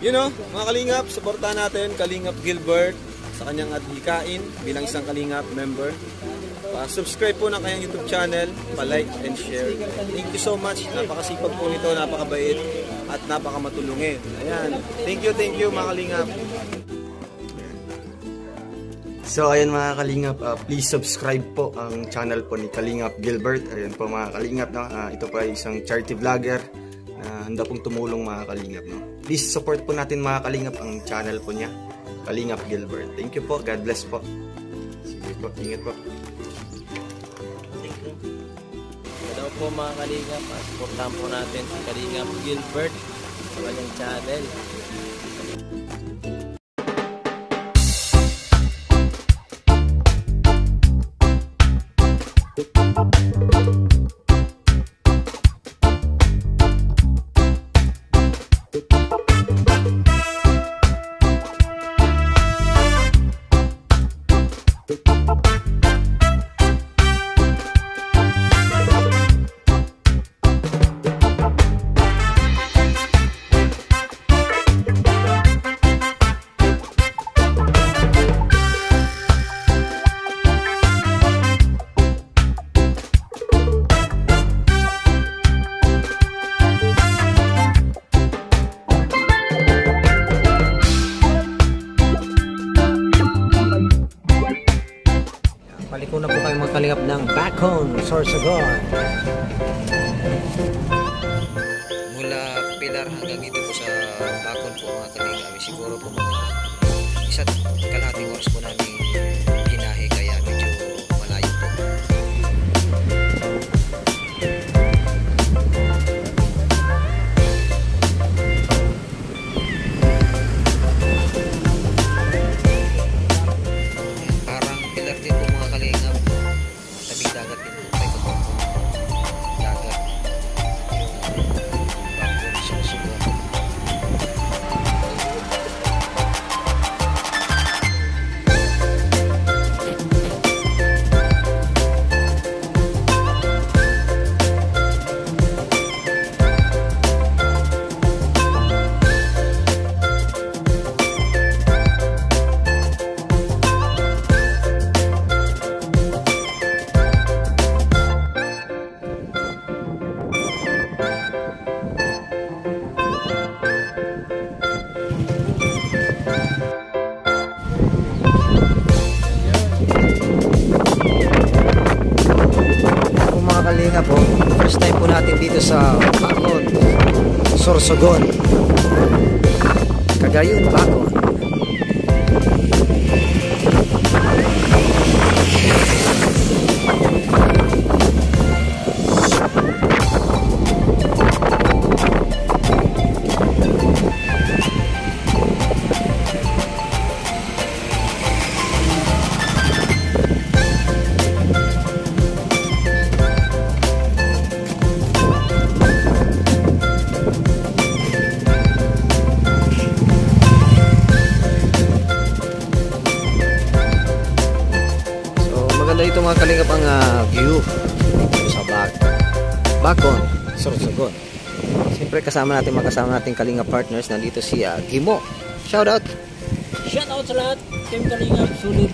You know, mga Kalingap, suportahan natin Kalingap Gilbert sa kanyang adhikain bilang isang Kalingap member. Subscribe po ng kanyang YouTube channel, pa-like and share. Thank you so much. Napakasipag po nito, napakabait at napakamatulungin. Ayan. Thank you mga Kalingap. So ayan mga Kalingap, please subscribe po ang channel po ni Kalingap Gilbert. Ayan po mga Kalingap, no? Ito po ay isang charity vlogger na handa pong tumulong mga Kalingap, no? Please support po natin mga Kalingap ang channel po niya, Kalingap Gilbert. Thank you po, God bless po. Sige po, ingat po. Thank you. Hello po mga Kalingap, supportahan po natin si Kalingap Gilbert sa kanyang channel. Paliko na po kayo mga Kalingap ng Bacon, Sorsogon. Mula Pilar hanggang dito po sa Bacon po mga Kalingap, siguro po mga isa't kalahating oras po namin binahe, kaya medyo malayo po. Parang Pilar din po mga Kalingap, tabing dagat din po, tayo po dagat, yung Bacon, Sorsogon. Kalingap po, first time po natin dito sa Bacon, Sorsogon, Cagayan, Bacon. Ito mga Kalingap ang view dito sa Bacon, Sorsogon. Siyempre kasama natin Kalingap partners. Nandito si Gimo. Shout out Shoutout sa lahat, Team Kalingap, sulit.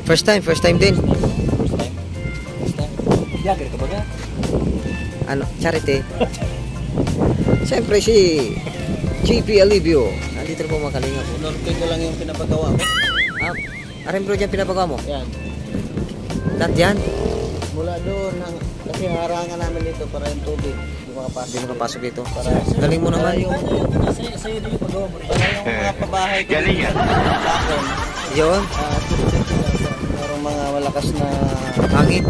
First time din. First time. Yager ka ba ka? Ano, charity. Siyempre si JP Alivio. Nandito po mga Kalingap. Norte ko lang yung pinapagawa mo. Arin bro dyan pinapagawa mo? Yan. Lahat yan? Mula doon, kasi harangan namin dito para yung tubig hindi makapasok dito. Para, galing mo naman. Sa'yo din yung pagawa mo rin. Para yung mga pabahay ko. Galing yan. Yun? Merong mga malakas na hangin.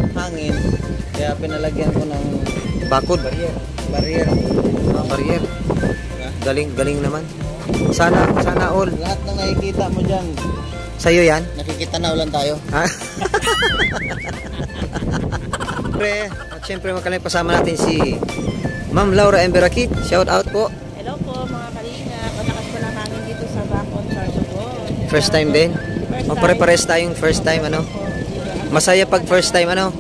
Kaya pinalagyan ko ng bakod. Barrier. Barrier. Galing naman. Sana all. Lahat na nakikita mo dyan. Sa'yo yan? Nakikita na ulan tayo. Siyempre Kalingap, kasama natin si Ma'am Laura Emberakit. Shout out po. Hello po mga Kalingap. Patakas ko lang namin dito sa Bacon, Sorsogon. First time din? Pare-pares tayong first time ano? Masaya pag first time ano?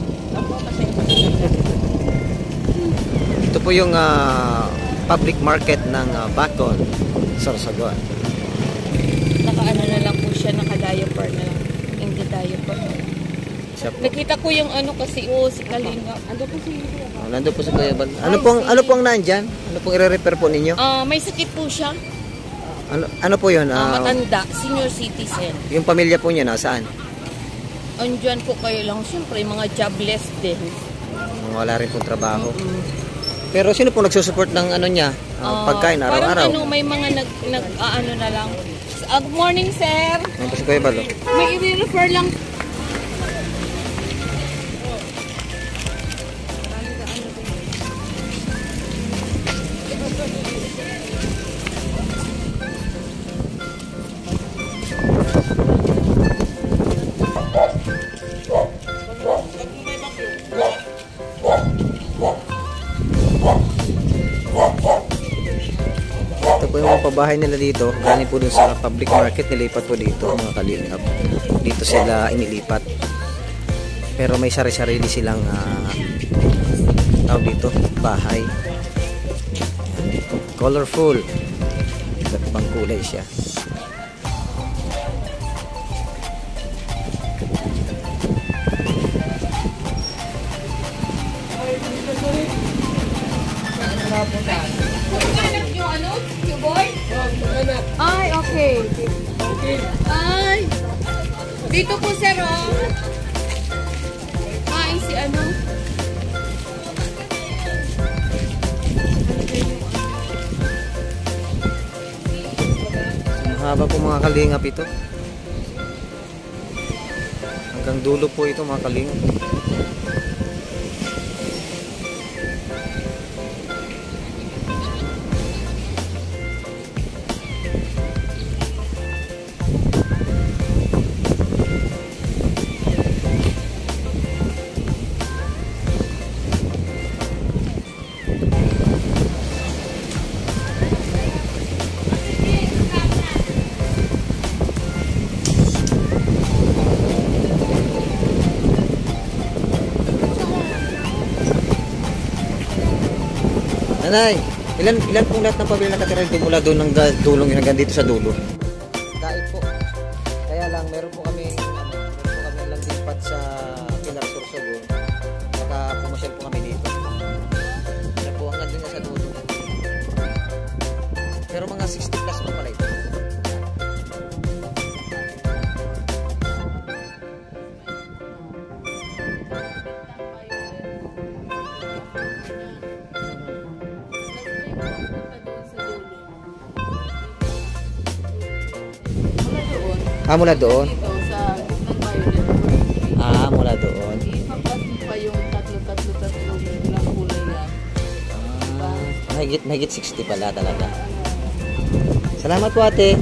Ito po yung public market ng Bacon. Sorsogon. Naka-ano na lang po siya, naka-diaper na lang. Hindi diaper. Siya po. Nakita ko yung ano kasi, si Kalinga. Ando po si Oh, nandun po si Kuya Bal. Ano pong nandyan? Ano pong i-repair po ninyo? may sakit po siya. Ano po yun? Matanda, senior citizen. Yung pamilya po niya nasaan? Andyan po kayo lang, siyempre, mga jobless din. Wala rin pong trabaho. Pero sino po nagsusupport ng ano niya? Pagkain araw-araw? Parang may mga ano na lang. Good morning, sir. Ano po si Kuya Bal? May i-refer lang. Ito po yung mga pabahay nila dito. Galing po dun sa public market. Nilipat po dito mga kalingap. Dito sila inilipat. Pero may sari-sarili silang tawag dito, bahay. Colorful. Iba't ibang kulay siya. Ay, okay. Ay, dito po, sir, oh. Ay, si ano? Mahaba po mga kalingap ito. Hanggang dulo po ito mga kalingap. Nanay, ilan pong lahat ng pamilya nakatira dito mula doon ng dulong hanggang dito sa dulo? Dahil po. Kaya lang meron po kami lang lipat sa Pilar Sorsogon. Saka pumasyal po kami dito. Kaya po hanggang din sa dulo. Pero mga 60 plus po pala ito. Mula doon? Dito sa Violet. Mula doon. Ipapas pa yung tatlo lang kulay yan. Mahigit 60 pala talaga. Salamat po ate.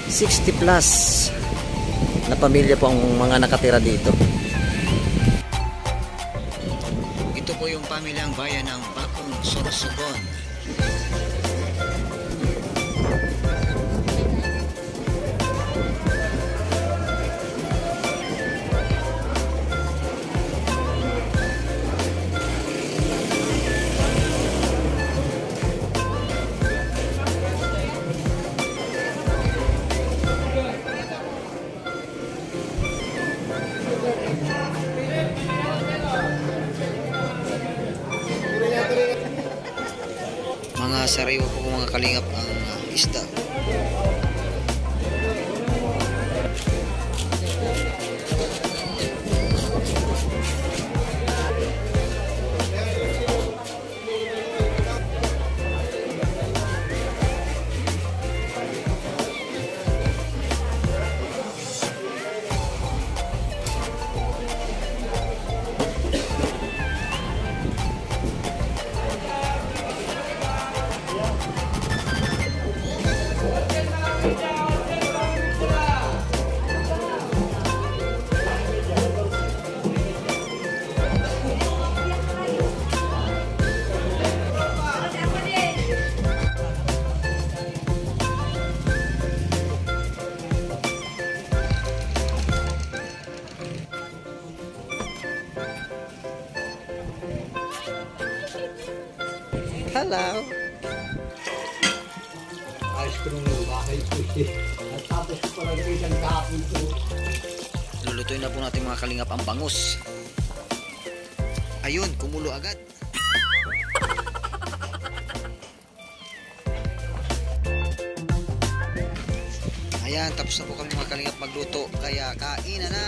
60 plus na pamilya po ang mga nakatira dito. Ito po yung pamilyang bayan ng Bakong Sorsogon. Mga sariwa po mga kalingap ang isda. Hello. Ayos ko nung bahay ko siya. At tapos ko pala isang kapon ko. Lulutuin na po natin mga kalingap ang bangus. Ayun, kumulo agad. Ayan, tapos na po kami mga kalingap magluto. Kaya kain na na.